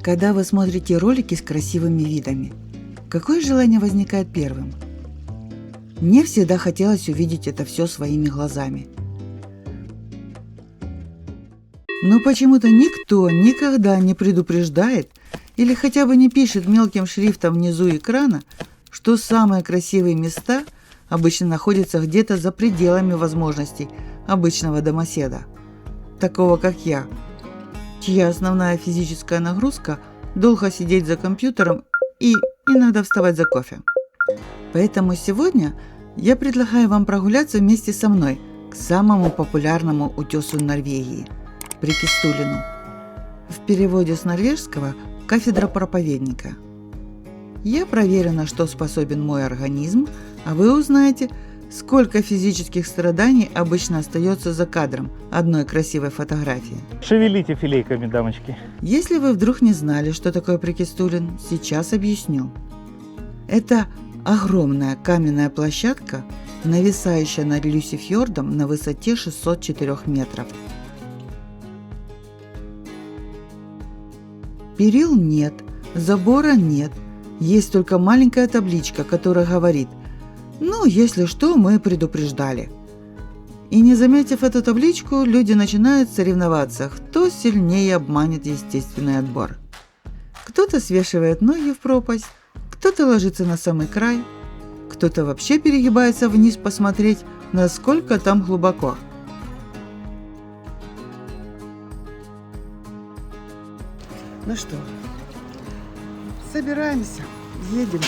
Когда вы смотрите ролики с красивыми видами, какое желание возникает первым? Мне всегда хотелось увидеть это все своими глазами. Но почему-то никто никогда не предупреждает или хотя бы не пишет мелким шрифтом внизу экрана, что самые красивые места обычно находятся где-то за пределами возможностей обычного домоседа, такого как я, чья основная физическая нагрузка – долго сидеть за компьютером и иногда вставать за кофе. Поэтому сегодня я предлагаю вам прогуляться вместе со мной к самому популярному утесу Норвегии – Прикистулину. В переводе с норвежского «кафедра проповедника». Я проверю, на что способен мой организм, а вы узнаете, сколько физических страданий обычно остается за кадром одной красивой фотографии. Шевелите филейками, дамочки. Если вы вдруг не знали, что такое Прикистулин, сейчас объясню. Это огромная каменная площадка, нависающая над Люсифьордом на высоте 604 метров. Перил нет, забора нет, есть только маленькая табличка, которая говорит: «Ну, если что, мы предупреждали». И не заметив эту табличку, люди начинают соревноваться, кто сильнее обманет естественный отбор. Кто-то свешивает ноги в пропасть, кто-то ложится на самый край, кто-то вообще перегибается вниз посмотреть, насколько там глубоко. Ну что, собираемся, едем.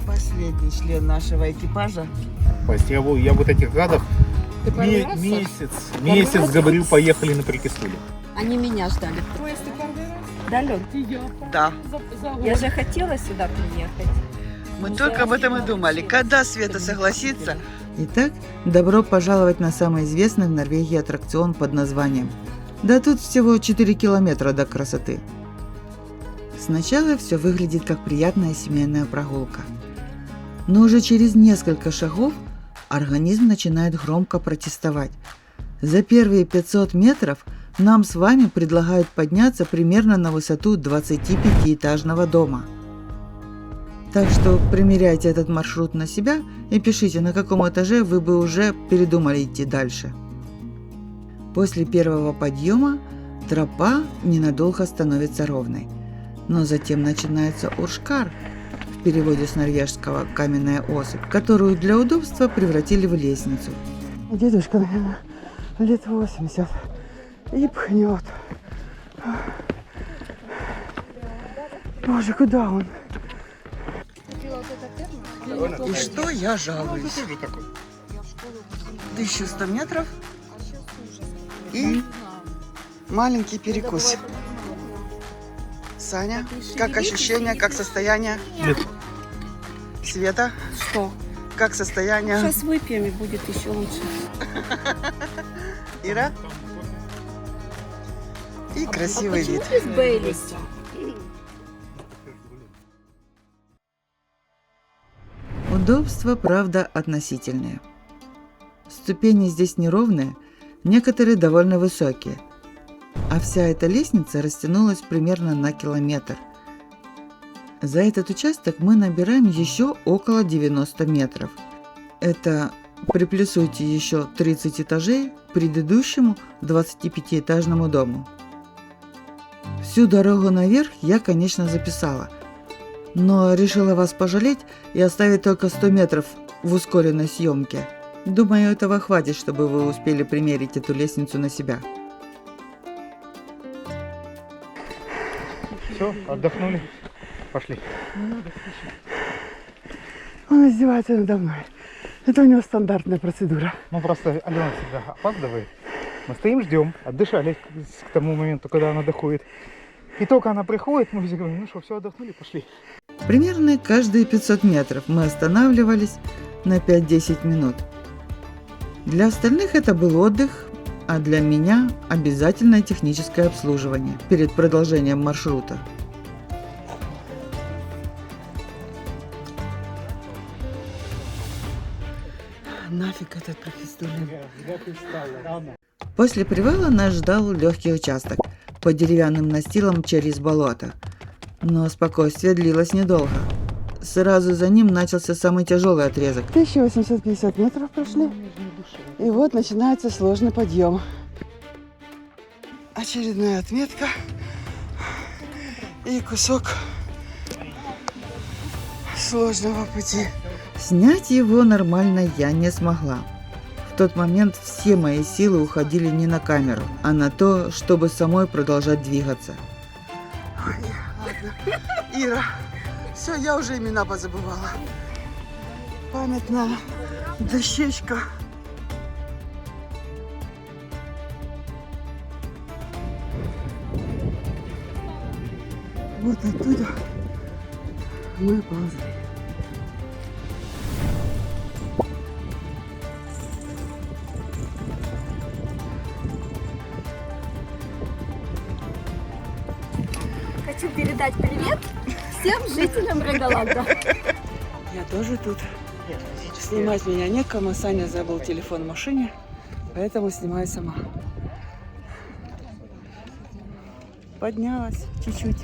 Последний член нашего экипажа. Я вот этих гадов месяц говорил, поехали на Прикистулин. Они меня ждали. Да, Лён? Да. Я же хотела сюда приехать. Мы только об этом и думали, когда Света согласится. Итак, добро пожаловать на самый известный в Норвегии аттракцион под названием. Да тут всего 4 километра до красоты. Сначала все выглядит как приятная семейная прогулка. Но уже через несколько шагов организм начинает громко протестовать. За первые 500 метров нам с вами предлагают подняться примерно на высоту 25-этажного дома. Так что примеряйте этот маршрут на себя и пишите, на каком этаже вы бы уже передумали идти дальше. После первого подъема тропа ненадолго становится ровной, но затем начинается уршкар, в переводе с норвежского «каменная осыпь», которую для удобства превратили в лестницу. Дедушка, наверное, лет 80 и пхнет. Боже, куда он? И что я жалуюсь? 1100 метров и маленький перекус. Саня, как ощущения, как состояние? Нет. Света, Что? как состояние? Сейчас выпьем и будет еще лучше. Ира? И красивый вид. Без Бейлиса. Удобства, правда, относительные. Ступени здесь неровные, некоторые довольно высокие, а вся эта лестница растянулась примерно на километр. За этот участок мы набираем еще около 90 метров. Это приплюсуйте еще 30 этажей к предыдущему 25-этажному дому. Всю дорогу наверх я, конечно, записала, но решила вас пожалеть и оставить только 100 метров в ускоренной съемке. Думаю, этого хватит, чтобы вы успели примерить эту лестницу на себя. Все, отдохнули, пошли. Он издевается надо мной. Это у него стандартная процедура. Ну просто Алена всегда опаздывает. Мы стоим, ждем, отдышались к тому моменту, когда она доходит. И только она приходит, мы все говорим: ну что, все, отдохнули, пошли. Примерно каждые 500 метров мы останавливались на 5-10 минут. Для остальных это был отдых, а для меня обязательное техническое обслуживание перед продолжением маршрута. Нафиг этот Прикистулин. После привала нас ждал легкий участок по деревянным настилам через болото. Но спокойствие длилось недолго. Сразу за ним начался самый тяжелый отрезок. 1850 метров прошли. И вот начинается сложный подъем. Очередная отметка. И кусок сложного пути. Снять его нормально я не смогла. В тот момент все мои силы уходили не на камеру, а на то, чтобы самой продолжать двигаться. Ой, ладно. Ира, все, я уже имена позабывала. Памятная дощечка. Вот оттуда мы ползли. Хочу передать привет всем жителям Рогаланда. Я тоже тут. Снимать меня некому. Саня забыл телефон в машине, поэтому снимаю сама. Поднялась чуть-чуть.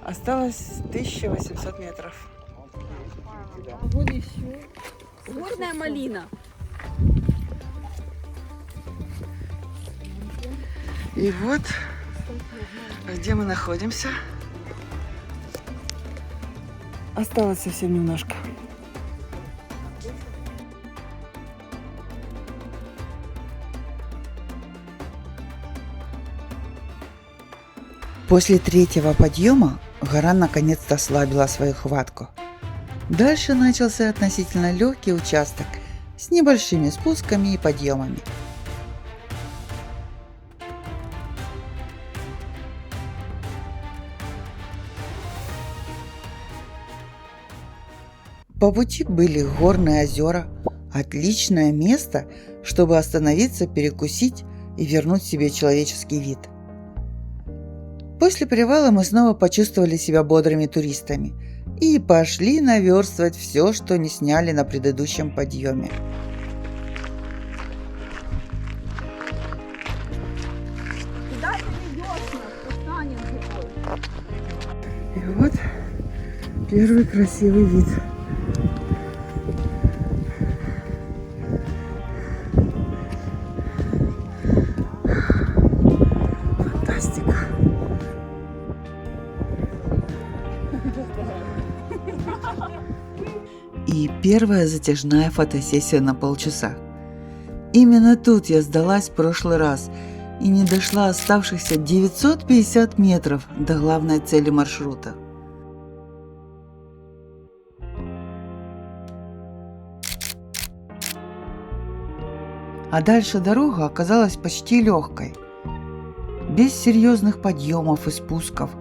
Осталось 1800 метров. Вот еще. Горная малина. И вот, где мы находимся. Осталось совсем немножко. После третьего подъема гора наконец-то ослабила свою хватку. Дальше начался относительно легкий участок с небольшими спусками и подъемами. По пути были горные озера, отличное место, чтобы остановиться, перекусить и вернуть себе человеческий вид. После привала мы снова почувствовали себя бодрыми туристами и пошли наверстывать все, что не сняли на предыдущем подъеме. Куда ты ведешь нас? И вот первый красивый вид. Фантастика. И первая затяжная фотосессия на полчаса. Именно тут я сдалась в прошлый раз и не дошла оставшихся 950 метров до главной цели маршрута. А дальше дорога оказалась почти легкой, без серьезных подъемов и спусков,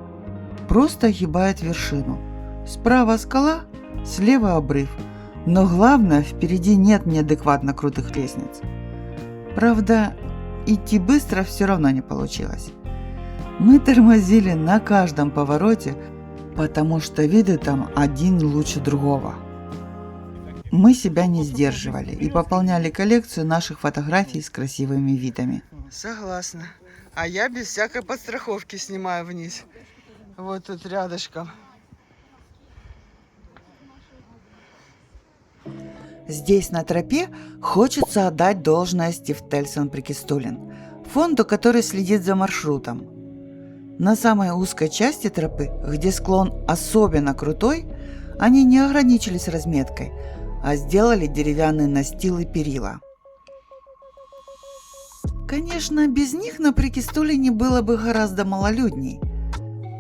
просто огибает вершину. Справа скала, слева обрыв, но главное, впереди нет неадекватно крутых лестниц. Правда, идти быстро все равно не получилось. Мы тормозили на каждом повороте, потому что виды там один лучше другого. Мы себя не сдерживали и пополняли коллекцию наших фотографий с красивыми видами. Согласна. А я без всякой подстраховки снимаю вниз. Вот тут рядышком. Здесь на тропе хочется отдать должное Стифтельсон Прикистулин, фонду, который следит за маршрутом. На самой узкой части тропы, где склон особенно крутой, они не ограничились разметкой, а сделали деревянные настилы и перила. Конечно, без них на Прикистулине было бы гораздо малолюдней,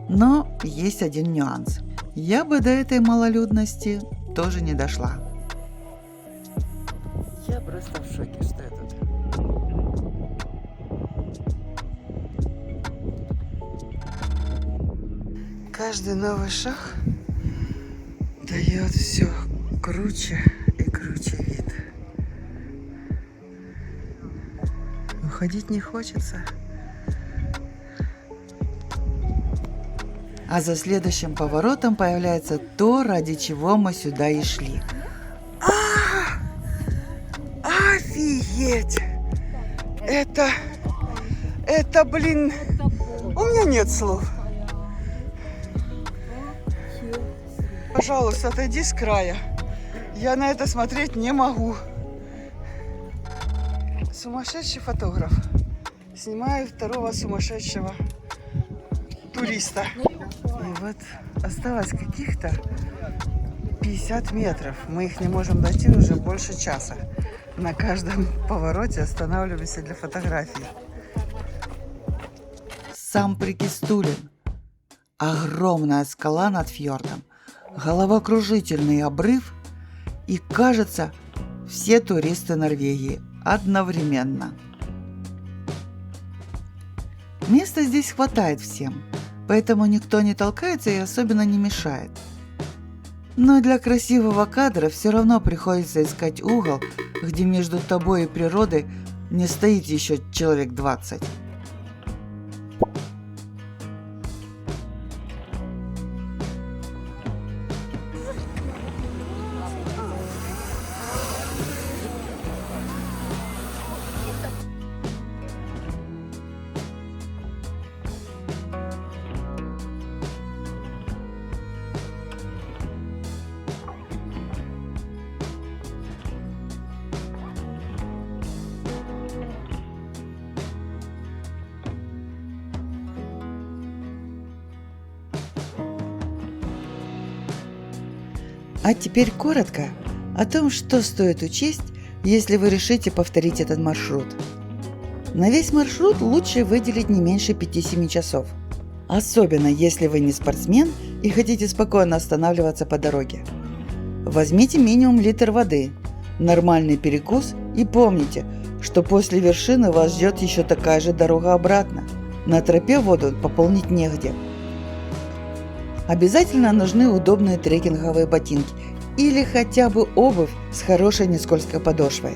но есть один нюанс. Я бы до этой малолюдности тоже не дошла. Я просто в шоке, что я тут. Каждый новый шаг дает все круче и круче вид. Уходить не хочется. А за следующим поворотом появляется то, ради чего мы сюда и шли. Офигеть! Это, блин, у меня нет слов. Пожалуйста, отойди с края. Я на это смотреть не могу. Сумасшедший фотограф. Снимаю второго сумасшедшего туриста. И вот осталось каких-то 50 метров. Мы их не можем дойти уже больше часа. На каждом повороте останавливаемся для фотографий. Сам Прикистулин. Огромная скала над фьордом. Головокружительный обрыв. И, кажется, все туристы Норвегии одновременно. Места здесь хватает всем, поэтому никто не толкается и особенно не мешает. Но для красивого кадра все равно приходится искать угол, где между тобой и природой не стоит еще человек 20. А теперь коротко о том, что стоит учесть, если вы решите повторить этот маршрут. На весь маршрут лучше выделить не меньше 5-7 часов. Особенно, если вы не спортсмен и хотите спокойно останавливаться по дороге. Возьмите минимум литр воды, нормальный перекус и помните, что после вершины вас ждет еще такая же дорога обратно. На тропе воду пополнить негде. Обязательно нужны удобные трекинговые ботинки или хотя бы обувь с хорошей нескользкой подошвой.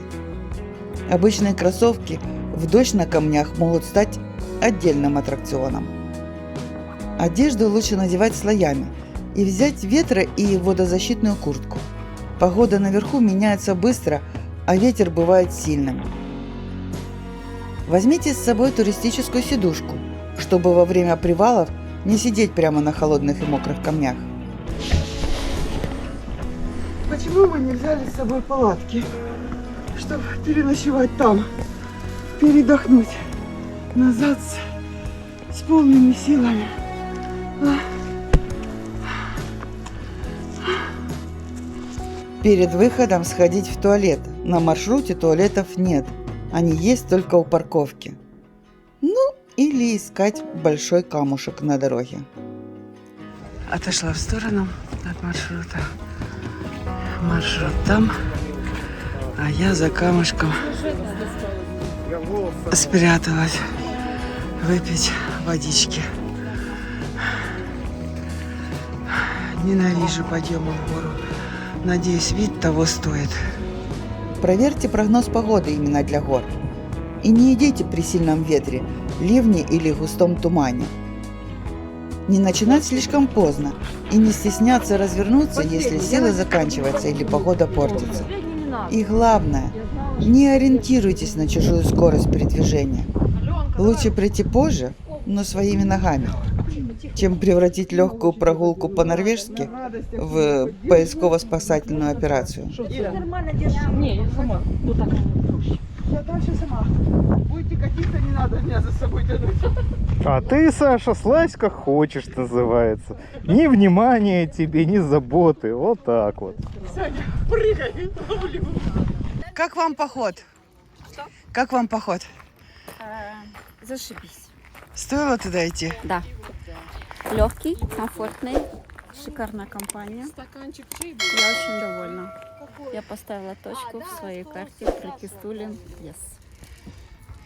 Обычные кроссовки в дождь на камнях могут стать отдельным аттракционом. Одежду лучше надевать слоями и взять ветро и водозащитную куртку. Погода наверху меняется быстро, а ветер бывает сильным. Возьмите с собой туристическую сидушку, чтобы во время привалов не сидеть прямо на холодных и мокрых камнях. Почему мы не взяли с собой палатки, чтобы переночевать там, передохнуть назад с полными силами? Перед выходом сходить в туалет. На маршруте туалетов нет, они есть только у парковки. Или искать большой камушек на дороге. Отошла в сторону от маршрута. Маршрут там, а я за камушком спряталась выпить водички. Ненавижу подъемы в гору. Надеюсь, вид того стоит. Проверьте прогноз погоды именно для гор. И не идите при сильном ветре, ливне или густом тумане. Не начинать слишком поздно и не стесняться развернуться, если силы заканчиваются или погода портится. И главное, не ориентируйтесь на чужую скорость передвижения. Лучше прийти позже, но своими ногами, чем превратить легкую прогулку по-норвежски в поисково-спасательную операцию. Я дальше сама. Будете катиться, не надо меня за собой тянуть. А ты, Саша, слазь как хочешь, называется. Ни внимания тебе, ни заботы. Вот так вот. Саня, прыгай, ловлю. Как вам поход? Что? Как вам поход? Зашибись. Стоило туда идти? Да. Легкий, комфортный, шикарная компания. Я очень довольна. Я поставила точку в своей карте Прикистулин. Yes.